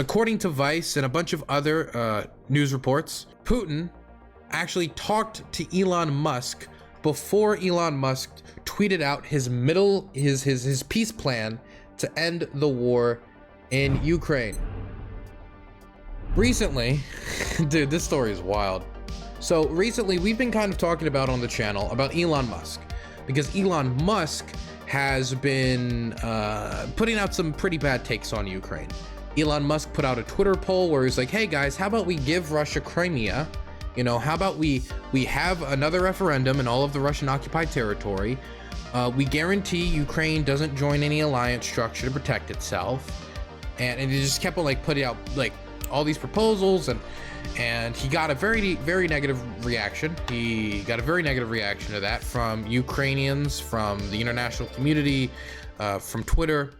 According to Vice and a bunch of other news reports, Putin actually talked to Elon Musk before Elon Musk tweeted out his peace plan to end the war in Ukraine. Recently, dude, this story is wild. So recently we've been kind of talking about on the channel about Elon Musk, because Elon Musk has been putting out some pretty bad takes on Ukraine. Elon Musk put out a Twitter poll where he's like, hey guys, how about we give Russia Crimea? You know, how about we have another referendum in all of the Russian occupied territory? We guarantee Ukraine doesn't join any alliance structure to protect itself. And he just kept on like putting out like all these proposals, and he got a very negative reaction. He got a very negative reaction to that from Ukrainians, from the international community, from Twitter.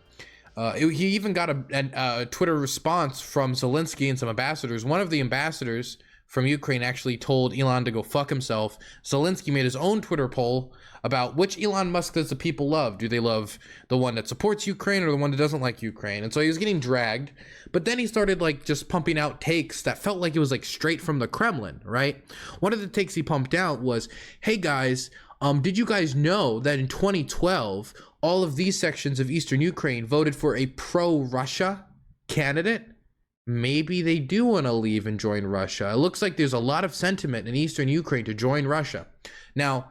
He even got a Twitter response from Zelensky and some ambassadors. One of the ambassadors from Ukraine actually told Elon to go fuck himself. Zelensky made his own Twitter poll about which Elon Musk does the people love. Do they love the one that supports Ukraine or the one that doesn't like Ukraine? And so he was getting dragged, but then he started like just pumping out takes that felt like it was like straight from the Kremlin, right? One of the takes he pumped out was, hey guys, did you guys know that in 2012, all of these sections of Eastern Ukraine voted for a pro-Russia candidate? Maybe they do want to leave and join Russia. It looks like there's a lot of sentiment in Eastern Ukraine to join Russia. Now,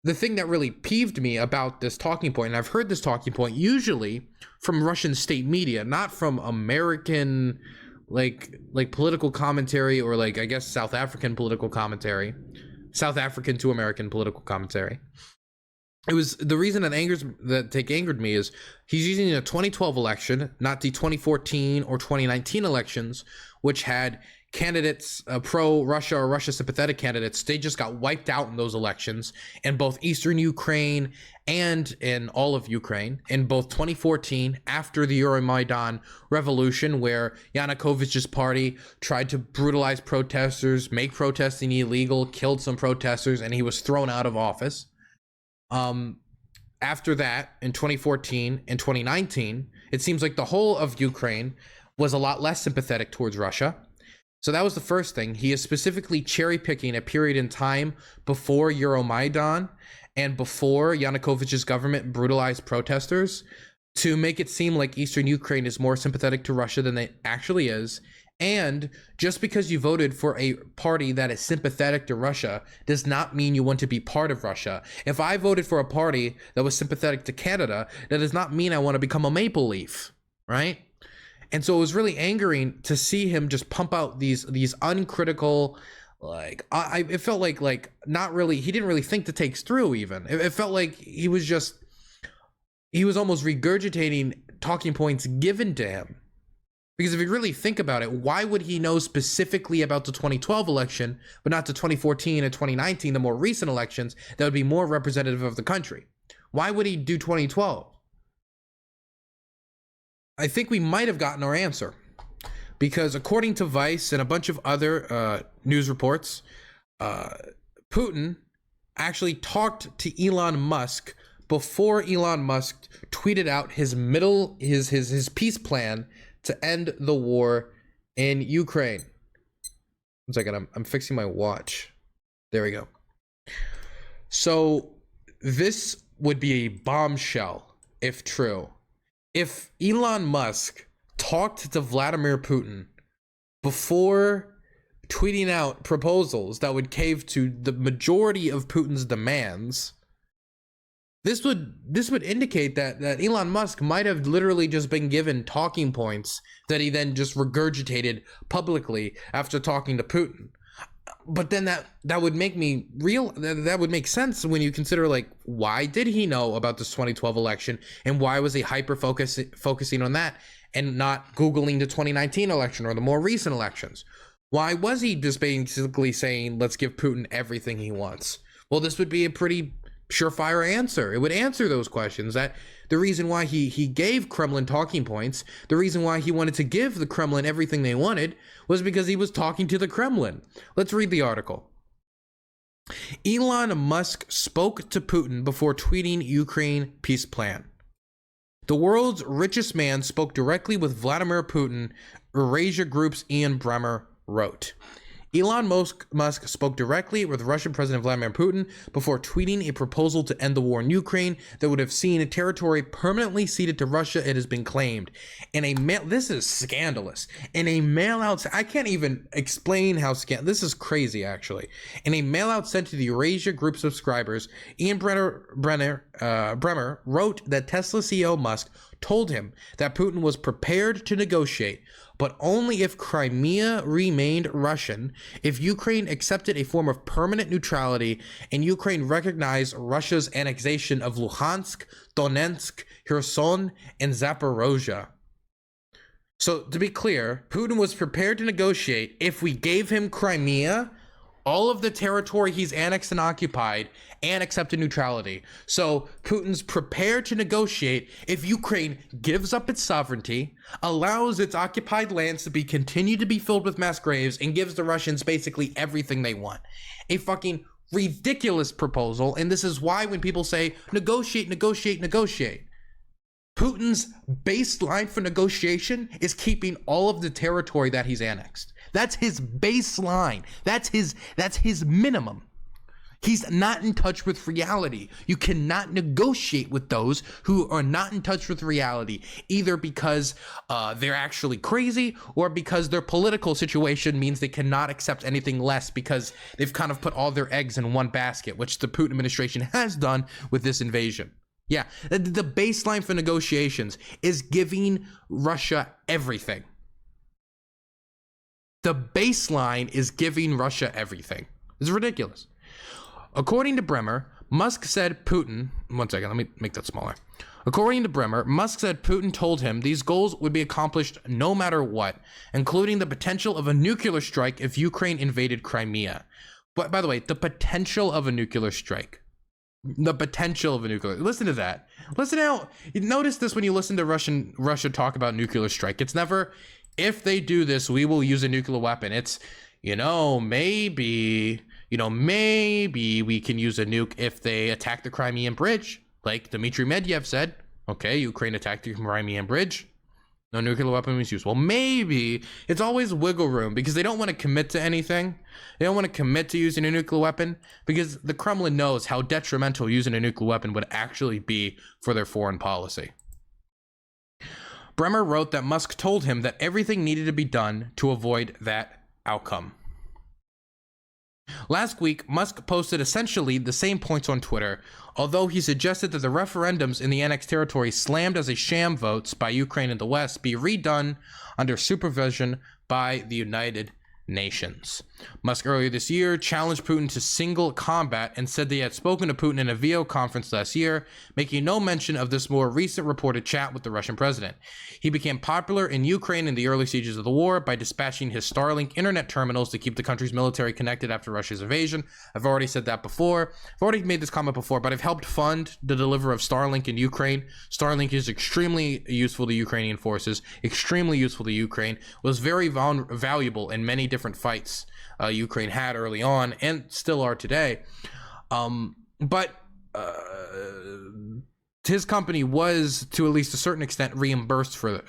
the thing that really peeved me about this talking point, and I've heard this talking point usually from Russian state media, not from American like political commentary, or like, I guess, South African political commentary, South African to American political commentary. It was the reason that angered me is he's using a 2012 election, not the 2014 or 2019 elections, which had candidates, pro-Russia or Russia sympathetic candidates. They just got wiped out in those elections in both Eastern Ukraine and in all of Ukraine. In both 2014, after the Euromaidan revolution, where Yanukovych's party tried to brutalize protesters, make protesting illegal, killed some protesters, and he was thrown out of office. After that, in 2014 and 2019, it seems like the whole of Ukraine was a lot less sympathetic towards Russia. So that was the first thing. He is specifically cherry picking a period in time before Euromaidan and before Yanukovych's government brutalized protesters to make it seem like Eastern Ukraine is more sympathetic to Russia than it actually is. And just because you voted for a party that is sympathetic to Russia does not mean you want to be part of Russia. If I voted for a party that was sympathetic to Canada, that does not mean I want to become a Maple Leaf, right? And so it was really angering to see him just pump out these uncritical, like, it felt like not really, he didn't really think the takes through even. It felt like he was almost regurgitating talking points given to him. Because if you really think about it, why would he know specifically about the 2012 election, but not the 2014 and 2019, the more recent elections that would be more representative of the country? Why would he do 2012? I think we might have gotten our answer. Because according to Vice and a bunch of other news reports, Putin actually talked to Elon Musk before Elon Musk tweeted out his peace plan to end the war in Ukraine. 1 second, I'm fixing my watch. There we go. So this would be a bombshell if true. If Elon Musk talked to Vladimir Putin before tweeting out proposals that would cave to the majority of Putin's demands, this would indicate that Elon Musk might have literally just been given talking points that he then just regurgitated publicly after talking to Putin. But then that would make that would make sense when you consider, like, why did he know about this 2012 election and why was he focusing on that and not Googling the 2019 election or the more recent elections? Why was he just basically saying, let's give Putin everything he wants? Well, this would be a pretty surefire answer. It would answer those questions. That the reason why he gave Kremlin talking points, the reason why he wanted to give the Kremlin everything they wanted, was because he was talking to the Kremlin. Let's read the article. Elon Musk spoke to Putin before tweeting Ukraine peace plan. The world's richest man spoke directly with Vladimir Putin, Eurasia Group's Ian Bremer wrote. Elon Musk spoke directly with Russian President Vladimir Putin before tweeting a proposal to end the war in Ukraine that would have seen a territory permanently ceded to Russia. It has been claimed. This is scandalous. In a mail out, I can't even explain how this is crazy actually. In a mail out sent to the Eurasia Group subscribers, Ian Bremer wrote that Tesla CEO Musk told him that Putin was prepared to negotiate, but only if Crimea remained Russian, if Ukraine accepted a form of permanent neutrality, and Ukraine recognized Russia's annexation of Luhansk, Donetsk, Kherson, and Zaporozhye. So to be clear, Putin was prepared to negotiate if we gave him Crimea, all of the territory he's annexed and occupied, and accepted neutrality. So Putin's prepared to negotiate if Ukraine gives up its sovereignty, allows its occupied lands to be continued to be filled with mass graves, and gives the Russians basically everything they want. A fucking ridiculous proposal, and this is why when people say negotiate, negotiate, negotiate, Putin's baseline for negotiation is keeping all of the territory that he's annexed. That's his baseline. That's his minimum. He's not in touch with reality. You cannot negotiate with those who are not in touch with reality, either because they're actually crazy or because their political situation means they cannot accept anything less because they've kind of put all their eggs in one basket, which the Putin administration has done with this invasion. Yeah, the baseline for negotiations is giving Russia everything. The baseline is giving Russia everything. It's ridiculous. According to Bremer, Musk said Putin, one second, let me make that smaller. According to Bremer, Musk said Putin told him these goals would be accomplished no matter what, including the potential of a nuclear strike if Ukraine invaded Crimea. But by the way, the potential of a nuclear strike. The potential of a nuclear. Listen to that. Listen how. Notice this when you listen to Russia talk about nuclear strike. It's never, if they do this, we will use a nuclear weapon. It's, maybe we can use a nuke if they attack the Crimean Bridge, like Dmitry Medvedev said. Okay, Ukraine attacked the Crimean Bridge. No nuclear weapon was used. Well, maybe. It's always wiggle room because they don't want to commit to anything. They don't want to commit to using a nuclear weapon because the Kremlin knows how detrimental using a nuclear weapon would actually be for their foreign policy. Bremer wrote that Musk told him that everything needed to be done to avoid that outcome. Last week, Musk posted essentially the same points on Twitter, although he suggested that the referendums in the annexed territory slammed as a sham votes by Ukraine and the West be redone under supervision by the United Nations. Musk earlier this year challenged Putin to single combat and said they had spoken to Putin in a video conference last year, making no mention of this more recent reported chat with the Russian president. He became popular in Ukraine in the early stages of the war by dispatching his Starlink internet terminals to keep the country's military connected after Russia's invasion. I've already said that before. I've already made this comment before, but I've helped fund the delivery of Starlink in Ukraine. Starlink is extremely useful to Ukrainian forces, extremely useful to Ukraine, was very valuable in many different fights Ukraine had early on and still are today. But his company was, to at least a certain extent, reimbursed for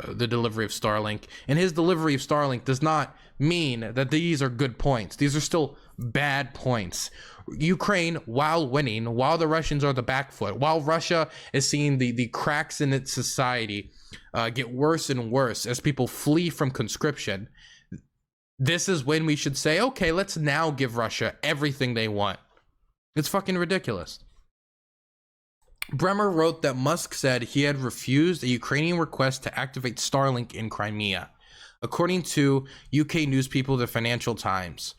the delivery of Starlink. And his delivery of Starlink does not mean that these are good points. These are still bad points. Ukraine, while winning, while the Russians are the back foot, while Russia is seeing the cracks in its society get worse and worse as people flee from conscription, this is when we should say, okay, let's now give Russia everything they want. It's fucking ridiculous. Bremer wrote that Musk said he had refused a Ukrainian request to activate Starlink in Crimea. According to UK news people, the Financial Times,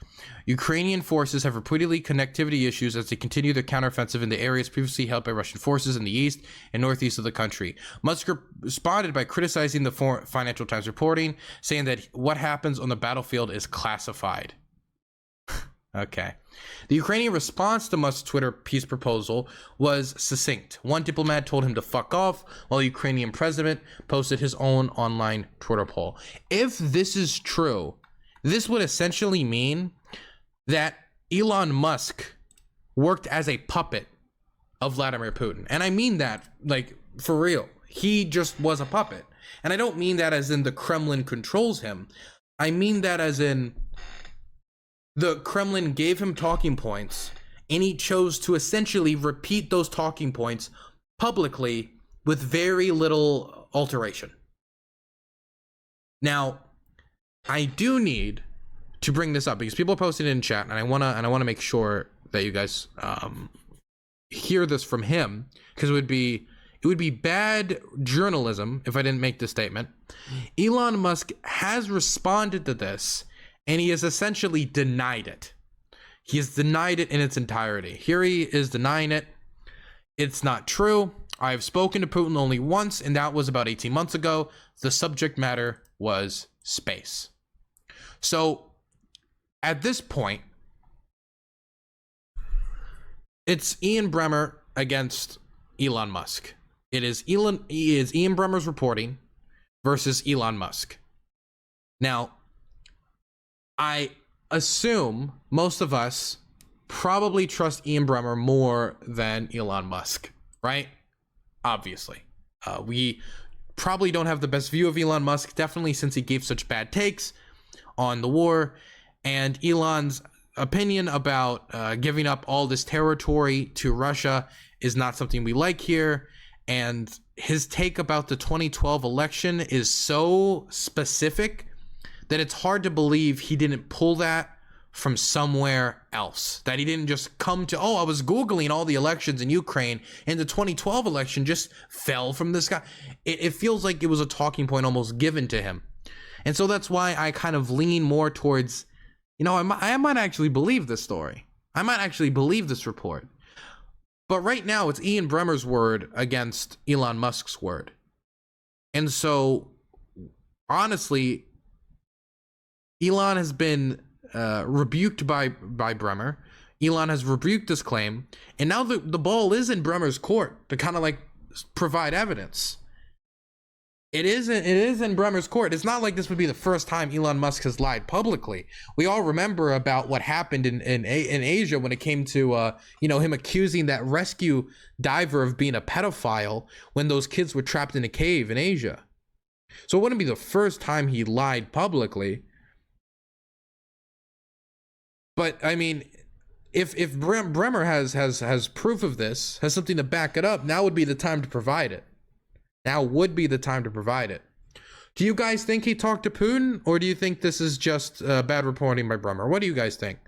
Ukrainian forces have repeatedly connectivity issues as they continue their counteroffensive in the areas previously held by Russian forces in the east and northeast of the country. Musk responded by criticizing the Financial Times reporting, saying that what happens on the battlefield is classified. Okay. The Ukrainian response to Musk's Twitter peace proposal was succinct. One diplomat told him to fuck off, while the Ukrainian president posted his own online Twitter poll. If this is true, this would essentially mean that Elon Musk worked as a puppet of Vladimir Putin. And I mean that, like, for real. he just was a puppet. And I don't mean that as in the Kremlin controls him. I mean that as in the Kremlin gave him talking points, and he chose to essentially repeat those talking points publicly with very little alteration. Now, I do need to bring this up because people are posting it in chat, and I wanna make sure that you guys hear this from him, because it would be bad journalism if I didn't make this statement. Elon Musk has responded to this, and he has essentially denied it. He has denied it in its entirety. Here he is denying it. It's not true. I've spoken to Putin only once, and that was about 18 months ago. The subject matter was space. So at this point, it's Ian Bremer against Elon Musk. It is Ian Bremer's reporting versus Elon Musk. Now, I assume most of us probably trust Ian Bremer more than Elon Musk, right? Obviously. We probably don't have the best view of Elon Musk, definitely since he gave such bad takes on the war, and Elon's opinion about giving up all this territory to Russia is not something we like here. And his take about the 2012 election is so specific that it's hard to believe he didn't pull that from somewhere else, that he didn't just come to, I was Googling all the elections in Ukraine and the 2012 election just fell from the sky. It feels like it was a talking point almost given to him. And so that's why I kind of lean more towards, I might actually believe this story. I might actually believe this report. But right now, it's Ian Bremer's word against Elon Musk's word. And so, honestly, Elon has been rebuked by Bremer. Elon has rebuked this claim. And now the ball is in Bremer's court to kind of like provide evidence. It is in Bremer's court. It's not like this would be the first time Elon Musk has lied publicly. We all remember about what happened in Asia when it came to him accusing that rescue diver of being a pedophile when those kids were trapped in a cave in Asia. So it wouldn't be the first time he lied publicly. But I mean, if Bremer has proof of this, has something to back it up, now would be the time to provide it. Now would be the time to provide it. Do you guys think he talked to Putin, or do you think this is just bad reporting by Bremer? What do you guys think?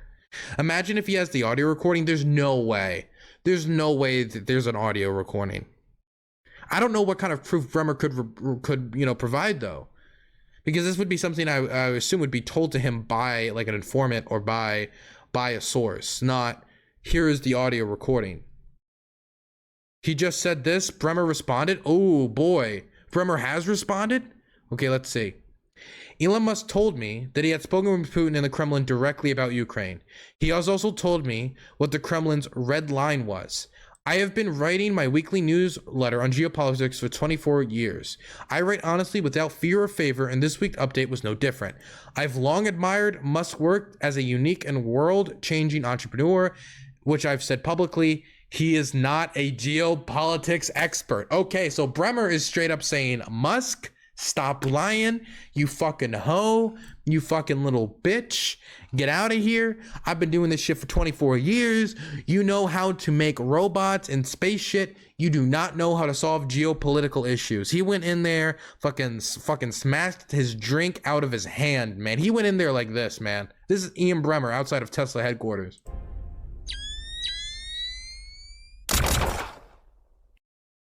Imagine if he has the audio recording. There's no way that there's an audio recording. I don't know what kind of proof Bremer could provide though, because this would be something I assume would be told to him by like an informant or by a source, not here is the audio recording. He just said this. Bremer responded. Oh boy, Bremer has responded. Okay, let's see. Elon Musk told me that he had spoken with Putin and the Kremlin directly about Ukraine. He has also told me what the Kremlin's red line was. I have been writing my weekly newsletter on geopolitics for 24 years. I write honestly without fear or favor, and this week's update was no different. I've long admired Musk's work as a unique and world-changing entrepreneur, which I've said publicly. He is not a geopolitics expert. Okay, so Bremer is straight up saying, Musk, stop lying, you fucking hoe, you fucking little bitch, get out of here. I've been doing this shit for 24 years. You know how to make robots and space shit. You do not know how to solve geopolitical issues. He went in there, fucking smashed his drink out of his hand, man. He went in there like this, man. This is Ian Bremer outside of Tesla headquarters.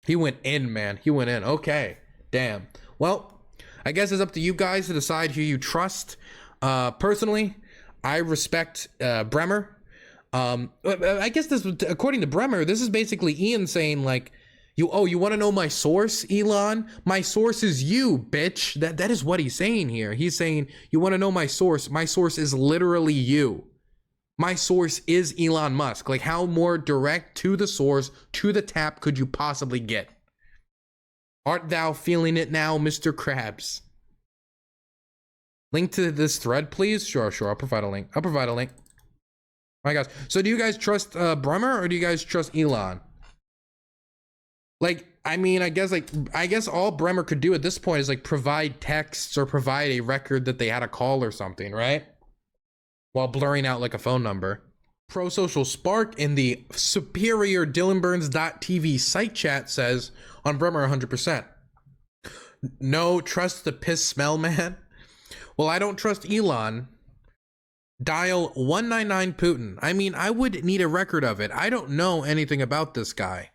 He went in, man. He went in. Okay. Damn. Well, I guess it's up to you guys to decide who you trust. Personally, I respect Bremer. I guess this, according to Bremer, this is basically Ian saying like, you want to know my source, Elon? My source is you, bitch. That is what he's saying here. He's saying, you want to know my source? My source is literally you. My source is Elon Musk. Like, how more direct to the source, to the tap could you possibly get? Art thou feeling it now, Mr. Krabs? Link to this thread, please? Sure. I'll provide a link. All right, guys. So do you guys trust Bremer, or do you guys trust Elon? Like, I mean, I guess all Bremer could do at this point is like provide texts or provide a record that they had a call or something, right? While blurring out like a phone number. Pro Social Spark in the superior DylanBurns.tv site chat says on Bremer 100%. No, trust the piss smell man. Well, I don't trust Elon. Dial 199 Putin. I mean, I would need a record of it. I don't know anything about this guy.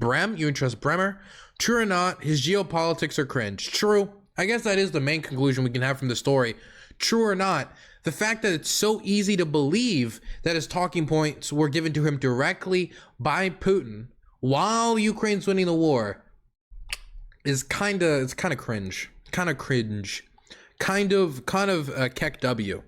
Brem, you trust Bremer? True or not, his geopolitics are cringe. True. I guess that is the main conclusion we can have from the story. True or not, the fact that it's so easy to believe that his talking points were given to him directly by Putin while Ukraine's winning the war is kind of cringe. Kind of a keck W.